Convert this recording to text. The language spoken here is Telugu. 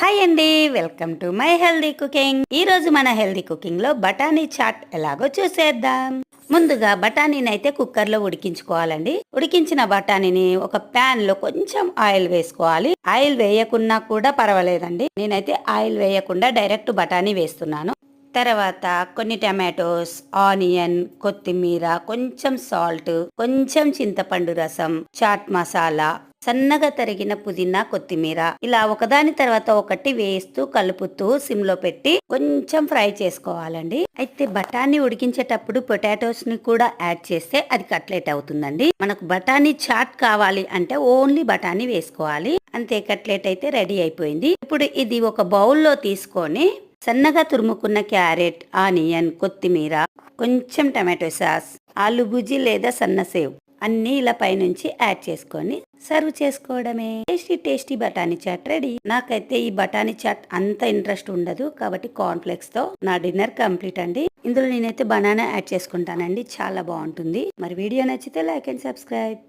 హాయ్ అండి, welcome to my healthy cooking. ఈ రోజు మన హెల్దీ కుకింగ్ లో బఠానీ చాట్ ఎలాగో చూసేద్దాం. ముందుగా బఠానీని అయితే కుక్కర్ లో ఉడికించుకోవాలండి. ఉడికించిన బఠానీని ఒక ప్యాన్ లో కొంచెం ఆయిల్ వేసుకోవాలి. ఆయిల్ వేయకున్నా కూడా పర్వాలేదండి. నేనైతే ఆయిల్ వేయకుండా డైరెక్ట్ బఠానీ వేస్తున్నాను. తర్వాత కొన్ని టమాటోస్, ఆనియన్, కొత్తిమీర, కొంచెం సాల్ట్, కొంచెం చింతపండు రసం, చాట్ మసాలా, సన్నగా తరిగిన పుదీనా, కొత్తిమీర ఇలా ఒకదాని తర్వాత ఒకటి వేస్తూ కలుపుతూ సిమ్ లో పెట్టి కొంచెం ఫ్రై చేసుకోవాలండి. అయితే బఠానీ ఉడికించేటప్పుడు పొటాటోస్ ని కూడా యాడ్ చేస్తే అది కట్లెట్ అవుతుందండి. మనకు బఠానీ చాట్ కావాలి అంటే ఓన్లీ బఠానీ వేసుకోవాలి. అంతే, కట్లెట్ అయితే రెడీ అయిపోయింది. ఇప్పుడు ఇది ఒక బౌల్లో తీసుకొని సన్నగా తురుముకున్న క్యారెట్, ఆనియన్, కొత్తిమీర, కొంచెం టమాటో సాస్, ఆలు బుజి లేదా సన్న సేవ్ అన్ని ఇలా పైనుంచి యాడ్ చేసుకొని సర్వ్ చేసుకోవడమే. టేస్టీ టేస్టీ బఠానీ చాట్ రెడీ. నాకైతే ఈ బఠానీ చాట్ అంత ఇంట్రెస్ట్ ఉండదు కాబట్టి కార్న్ ఫ్లెక్స్ తో నా డిన్నర్ కంప్లీట్ అండి. ఇందులో నేనైతే బనానా యాడ్ చేసుకుంటానండి, చాలా బాగుంటుంది. మరి వీడియో నచ్చితే లైక్ అండ్ సబ్స్క్రైబ్.